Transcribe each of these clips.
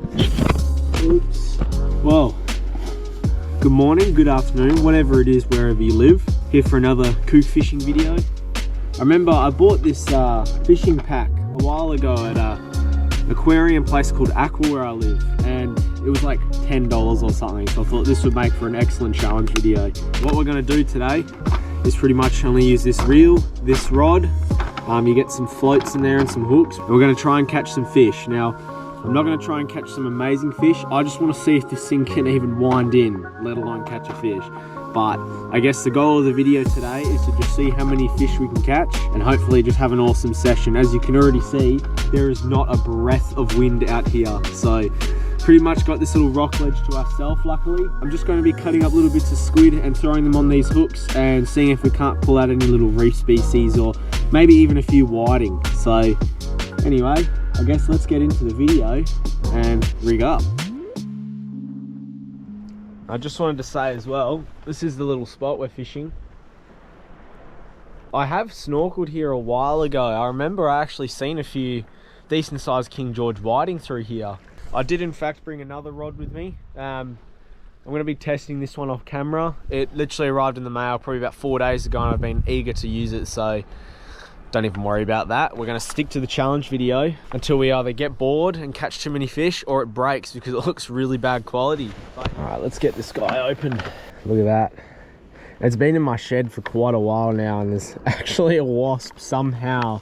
Oops. Well, good morning, good afternoon, whatever it is, wherever you live. Here for another kook fishing video. I remember I bought this fishing pack a while ago at an aquarium place called Aqua where I live, and it was like $10 or something, so I thought this would make for an excellent challenge video. What we're going to do today is pretty much only use this reel, this rod. You get some floats in there and some hooks, and we're going to try and catch some fish. Now, I'm not going to try and catch some amazing fish. I just want to see if this thing can even wind in, let alone catch a fish. But I guess the goal of the video today is to just see how many fish we can catch and hopefully just have an awesome session. As you can already see, there is not a breath of wind out here. So pretty much got this little rock ledge to ourselves, luckily. I'm just going to be cutting up little bits of squid and throwing them on these hooks and seeing if we can't pull out any little reef species or maybe even a few whiting. So anyway, I guess let's get into the video and rig up. I just wanted to say as well, this is the little spot we're fishing. I have snorkeled here a while ago. I remember I actually seen a few decent sized King George whiting through here. I did in fact bring another rod with me. I'm going to be testing this one off camera. It literally arrived in the mail probably about 4 days ago and I've been eager to use it, so don't even worry about that. We're going to stick to the challenge video until we either get bored and catch too many fish or it breaks because it looks really bad quality. Alright, let's get this guy open. Look at that. It's been in my shed for quite a while now and there's actually a wasp somehow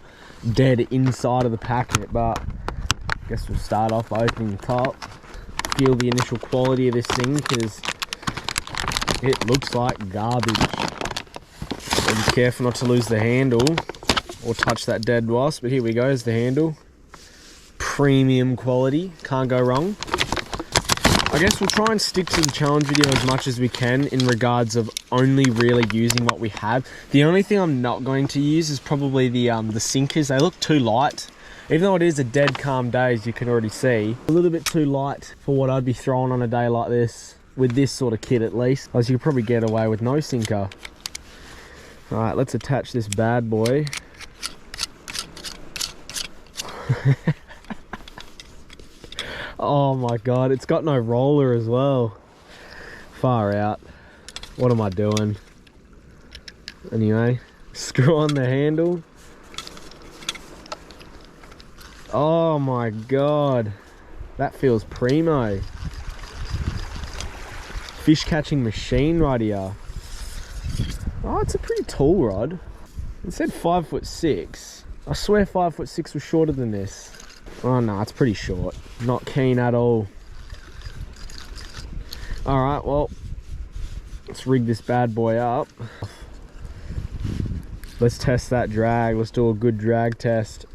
dead inside of the packet, but I guess we'll start off by opening the top. Feel the initial quality of this thing because it looks like garbage. So be careful not to lose the handle or touch that dead wasp, but here we go, is the handle. Premium quality, can't go wrong. I guess we'll try and stick to the challenge video as much as we can in regards of only really using what we have. The only thing I'm not going to use is probably the sinkers. They look too light. Even though it is a dead calm day, as you can already see, a little bit too light for what I'd be throwing on a day like this, with this sort of kit at least. As you could probably get away with no sinker. All right, let's attach this bad boy. Oh my god, it's got no roller as well. Far out. What am I doing? Anyway, screw on the handle. Oh my god, that feels primo. Fish catching machine right here. Oh, it's a pretty tall rod. It said 5'6". I swear 5'6" was shorter than this. Oh no, it's pretty short. Not keen at all. Alright, well, let's rig this bad boy up. Let's test that drag. Let's do a good drag test.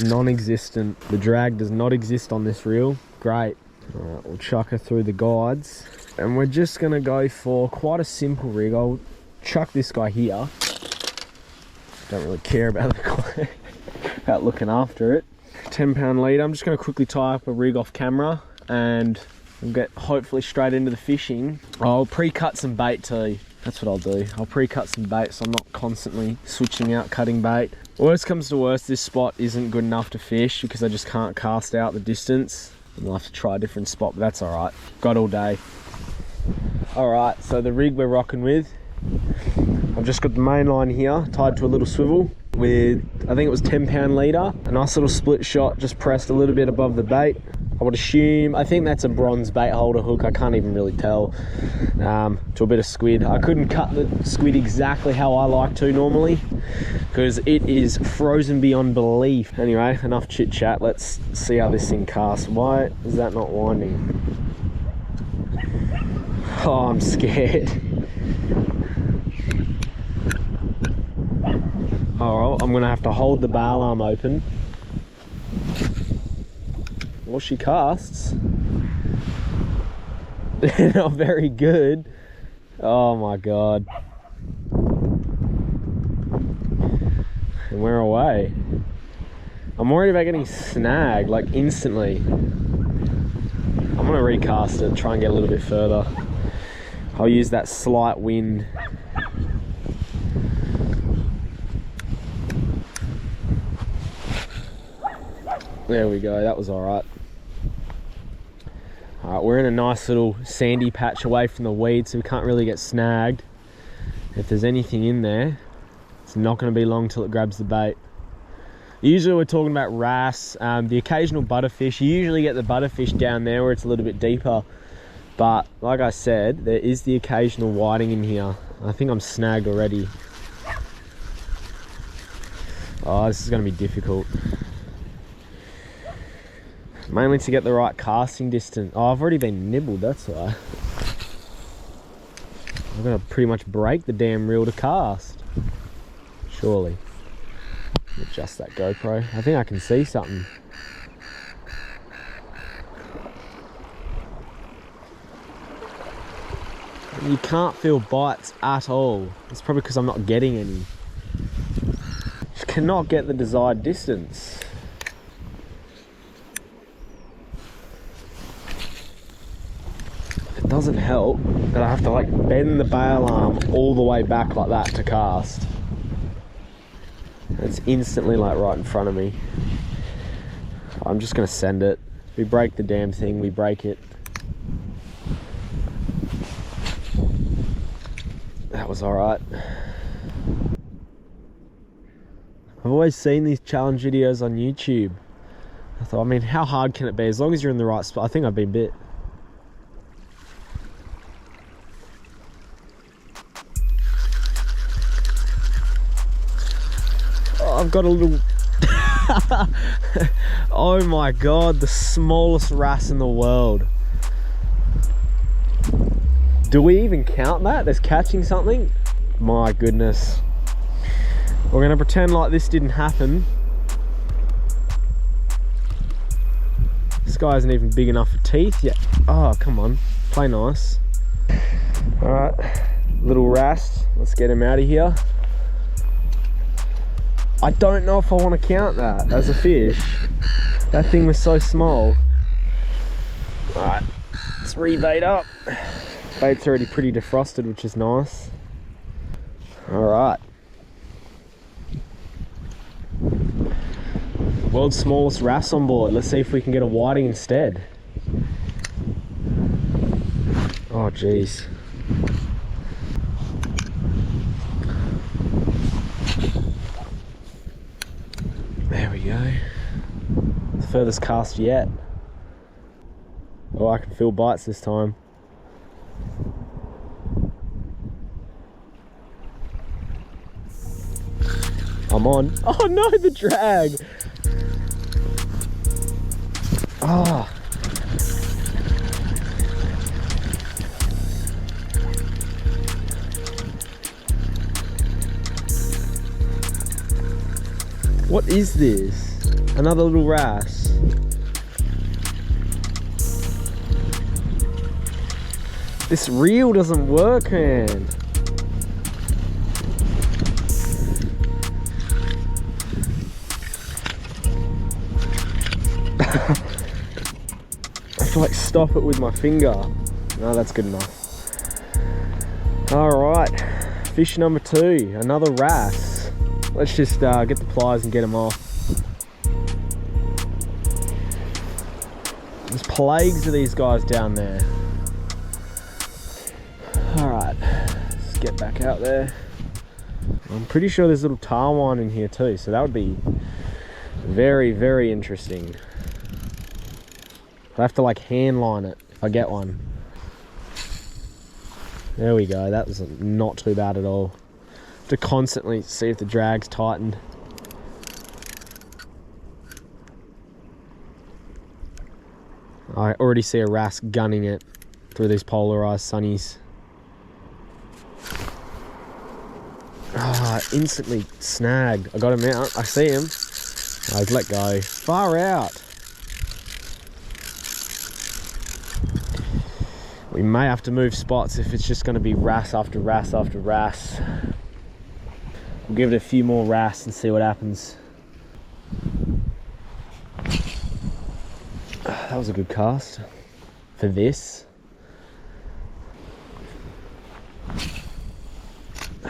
Non-existent. The drag does not exist on this reel. Great. Alright, we'll chuck her through the guides. And we're just going to go for quite a simple rig. I'll chuck this guy here. Don't really care about the about looking after it. 10-pound leader. I'm just going to quickly tie up a rig off camera and we'll get hopefully straight into the fishing. I'll pre-cut some bait too. That's what I'll do. I'll pre-cut some bait so I'm not constantly switching out cutting bait. Worst comes to worst, this spot isn't good enough to fish because I just can't cast out the distance. We'll have to try a different spot, but that's alright. Got all day. Alright, so the rig we're rocking with, I've just got the main line here tied to a little swivel with, I think it was 10-pound leader. A nice little split shot just pressed a little bit above the bait. I would assume, I think that's a bronze bait holder hook, I can't even really tell, to a bit of squid. I couldn't cut the squid exactly how I like to normally because it is frozen beyond belief. Anyway, enough chit chat, let's see how this thing casts. Why is that not winding? Oh, I'm scared. Alright, I'm gonna have to hold the bail arm open. Well, she casts. Not very good. Oh my god. And we're away. I'm worried about getting snagged, like instantly. I'm gonna recast it, try and get a little bit further. I'll use that slight wind. There we go, that was alright. Alright, we're in a nice little sandy patch away from the weeds, so we can't really get snagged. If there's anything in there, it's not going to be long till it grabs the bait. Usually we're talking about wrasse, the occasional butterfish. You usually get the butterfish down there where it's a little bit deeper. But like I said, there is the occasional whiting in here. I think I'm snagged already. Oh, this is going to be difficult. Mainly to get the right casting distance. Oh, I've already been nibbled, that's why. I'm going to pretty much break the damn reel to cast. Surely. Adjust that GoPro. I think I can see something. You can't feel bites at all. It's probably because I'm not getting any. Just cannot get the desired distance. It doesn't help that I have to like bend the bail arm all the way back like that to cast. It's instantly like right in front of me. I'm just gonna send it. We break the damn thing, we break it. That was alright. I've always seen these challenge videos on YouTube. I thought, I mean, how hard can it be? As long as you're in the right spot. I think I've been bit. Oh, I've got a little... Oh my god, the smallest wrasse in the world. Do we even count that as catching something? My goodness. We're going to pretend like this didn't happen. This guy isn't even big enough for teeth yet. Oh, come on. Play nice. Alright, little wrasse. Let's get him out of here. I don't know if I want to count that as a fish. That thing was so small. Alright, let's rebait up. Bait's already pretty defrosted, which is nice. Alright. World's smallest wrasse on board. Let's see if we can get a whiting instead. Oh jeez. There we go. The furthest cast yet. Oh, I can feel bites this time. I'm on. Oh no, the drag. Oh. What is this? Another little wrasse. This reel doesn't work, man. I have to like stop it with my finger. No, that's good enough. Alright, fish number 2, another wrasse. Let's just get the pliers and get them off. There's plagues of these guys down there. Alright, let's get back out there. I'm pretty sure there's a little tarwine in here too, so that would be very, very interesting. I have to like hand line it if I get one. There we go, that was not too bad at all. Have to constantly see if the drag's tightened. I already see a wrasse gunning it through these polarized sunnies. Ah, instantly snagged. I got him out. I see him. I've let go. Far out. We may have to move spots if it's just going to be wrasse after wrasse after wrasse. We'll give it a few more wrasse and see what happens. That was a good cast for this. I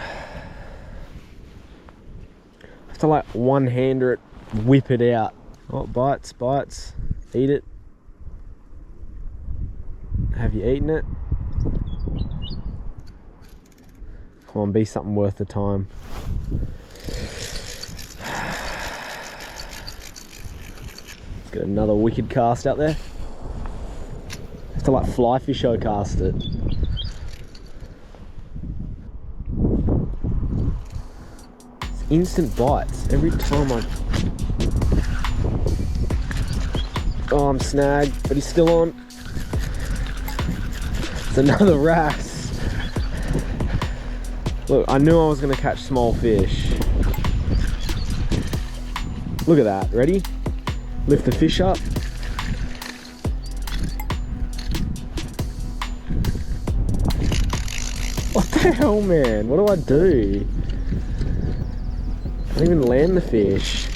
have to like one-hander it, whip it out. Oh, bites, bites. Eat it. Have you eaten it? Come on, be something worth the time. Let's get another wicked cast out there. Have to like fly fisho cast it. It's instant bites every time I... Oh, I'm snagged, but he's still on. It's another wrasse. Look, I knew I was going to catch small fish. Look at that. Ready? Lift the fish up. What the hell, man? What do I do? I don't even land the fish.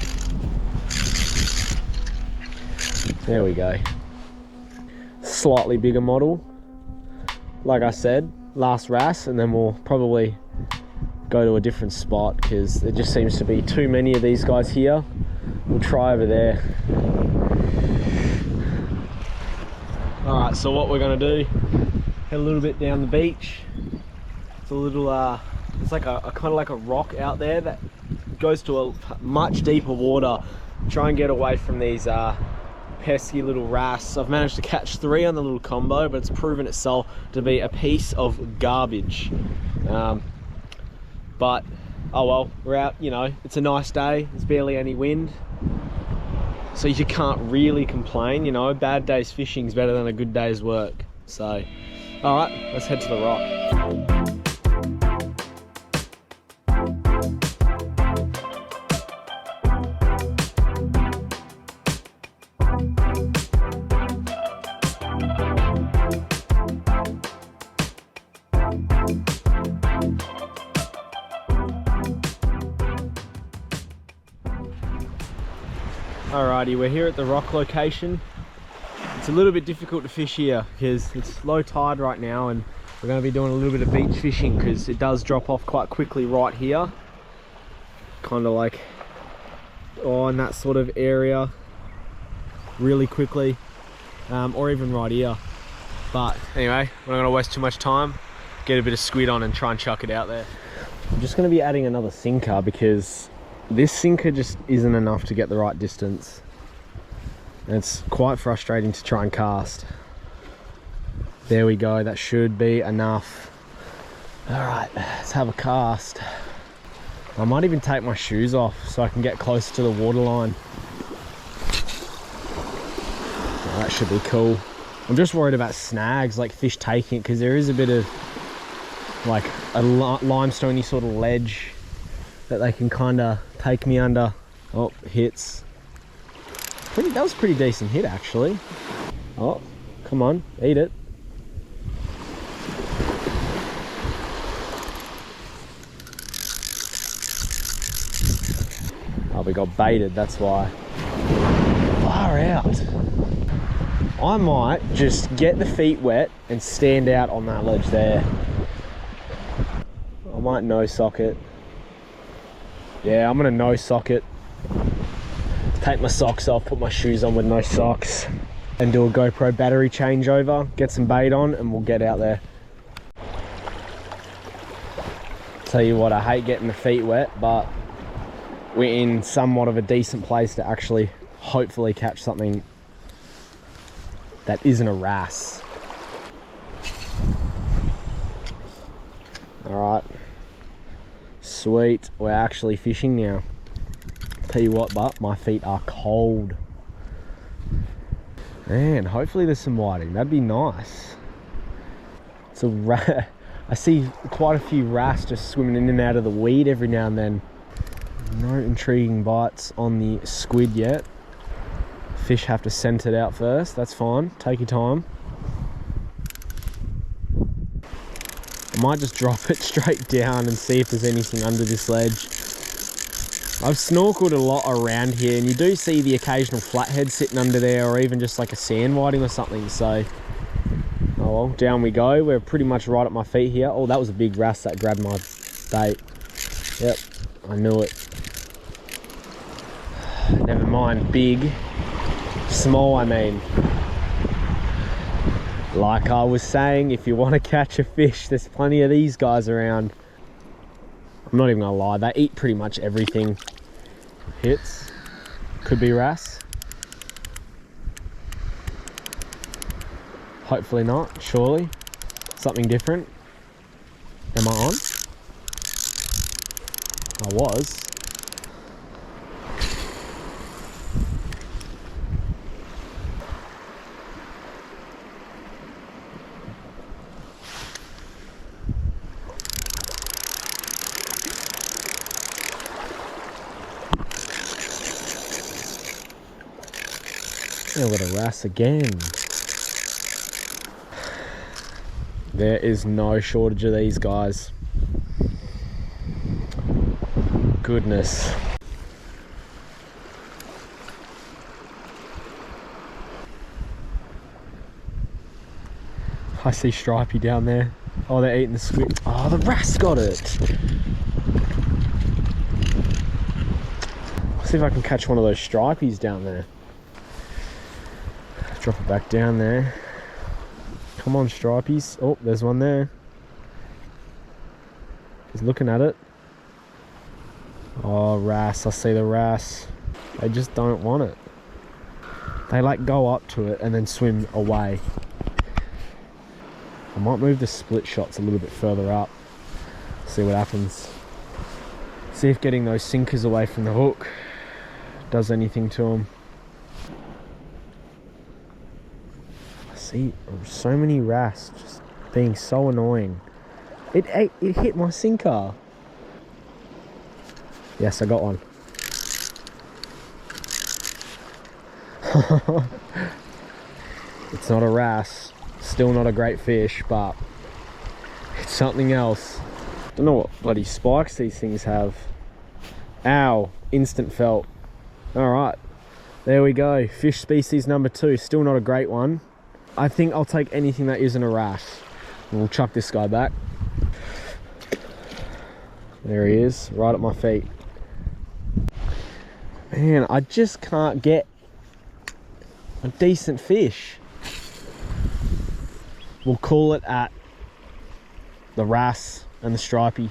There we go. Slightly bigger model. Like I said, last wrasse, and then we'll probably go to a different spot because there just seems to be too many of these guys here. We'll try over there. Alright, so what we're gonna do, head a little bit down the beach. It's a little, it's like a kind of like a rock out there that goes to a much deeper water. Try and get away from these pesky little wrasse. I've managed to catch 3 on the little combo, but it's proven itself to be a piece of garbage. But oh well, we're out, you know, it's a nice day, there's barely any wind, so you can't really complain, you know. Bad day's fishing is better than a good day's work. So alright, let's head to the rock. Alrighty, we're here at the rock location. It's a little bit difficult to fish here because it's low tide right now, and we're going to be doing a little bit of beach fishing because it does drop off quite quickly right here. Kind of like, oh, in that sort of area really quickly, or even right here. But anyway, we're not going to waste too much time. Get a bit of squid on and try and chuck it out there. I'm just going to be adding another sinker because this sinker just isn't enough to get the right distance. And it's quite frustrating to try and cast. There we go, that should be enough. Alright, let's have a cast. I might even take my shoes off so I can get closer to the waterline. Oh, that should be cool. I'm just worried about snags, like fish taking it, because there is a bit of like a limestoney sort of ledge that they can kind of take me under. Oh, hits. That was a pretty decent hit actually. Oh, come on, eat it. Oh, we got baited, that's why. Far out. I might just get the feet wet and stand out on that ledge there. I might no-sock it. Yeah, I'm gonna no-sock it. Take my socks off, put my shoes on with no socks, and do a GoPro battery changeover, get some bait on, and we'll get out there. Tell you what, I hate getting the feet wet, but we're in somewhat of a decent place to actually hopefully catch something that isn't a wrasse. Alright. Sweet, we're actually fishing now. Tell you what, but my feet are cold. Man, hopefully there's some whiting, that'd be nice. It's a I see quite a few wrasse just swimming in and out of the weed every now and then. No intriguing bites on the squid yet. Fish have to scent it out first, that's fine, take your time. I might just drop it straight down and see if there's anything under this ledge. I've snorkeled a lot around here, and you do see the occasional flathead sitting under there, or even just like a sand whiting or something, so oh well, down we go. We're pretty much right at my feet here. Oh, that was a big wrasse that grabbed my bait. Yep, I knew it. Never mind big, small I mean. Like I was saying, if you want to catch a fish, there's plenty of these guys around. I'm not even gonna lie, they eat pretty much everything. Hits. Could be wrasse. Hopefully not, surely. Something different. Am I on? I was. Yeah, what a wrasse again. There is no shortage of these guys. Goodness. I see stripey down there. Oh, they're eating the squid. Oh, the wrasse got it. Let's see if I can catch one of those stripies down there. Drop it back down there. Come on, stripies. Oh, there's one there. He's looking at it. Oh, wrasse. I see the wrasse. They just don't want it. They like go up to it and then swim away. I might move the split shots a little bit further up. See what happens. See if getting those sinkers away from the hook does anything to them. See, so many wrasse just being so annoying. It hit my sinker. Yes, I got one. It's not a wrasse. Still not a great fish, but it's something else. Don't know what bloody spikes these things have. Ow, instant felt. Alright, there we go. Fish species number 2. Still not a great one. I think I'll take anything that isn't a wrasse. We'll chuck this guy back. There he is, right at my feet. Man, I just can't get a decent fish. We'll call it at the wrasse and the stripey.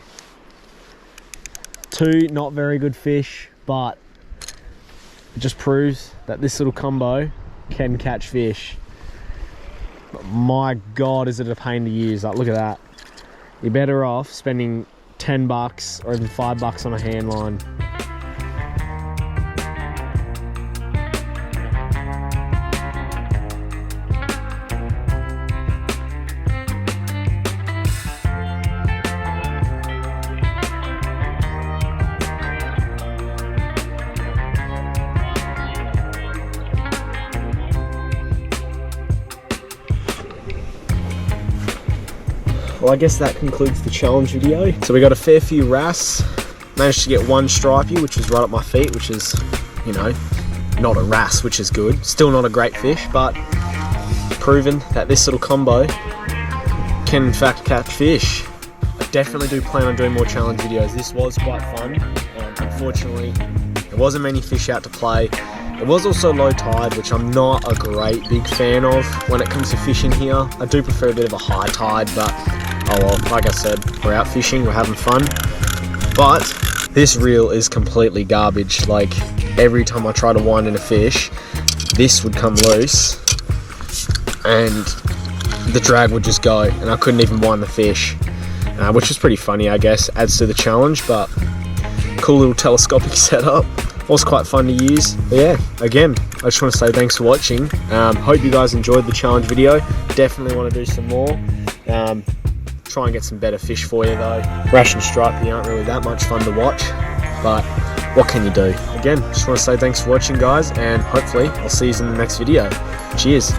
2 not very good fish, but it just proves that this little combo can catch fish. But my God, is it a pain to use. Like, look at that. You're better off spending 10 bucks or even 5 bucks on a hand line. Well, I guess that concludes the challenge video. So we got a fair few wrasse. Managed to get 1 stripey, which was right at my feet, which is, you know, not a wrasse, which is good. Still not a great fish, but proven that this little combo can in fact catch fish. I definitely do plan on doing more challenge videos. This was quite fun. Unfortunately, there wasn't many fish out to play. It was also low tide, which I'm not a great big fan of when it comes to fishing here. I do prefer a bit of a high tide, but oh well, like I said, we're out fishing, we're having fun. But this reel is completely garbage. Like, every time I try to wind in a fish, this would come loose and the drag would just go and I couldn't even wind the fish, which is pretty funny, I guess. Adds to the challenge, but cool little telescopic setup. Was quite fun to use. But yeah, again, I just want to say thanks for watching. Hope you guys enjoyed the challenge video. Definitely want to do some more. Try and get some better fish for you though. Wrasse and stripey aren't really that much fun to watch, but what can you do? Again, just want to say thanks for watching, guys, and hopefully I'll see you in the next video. Cheers.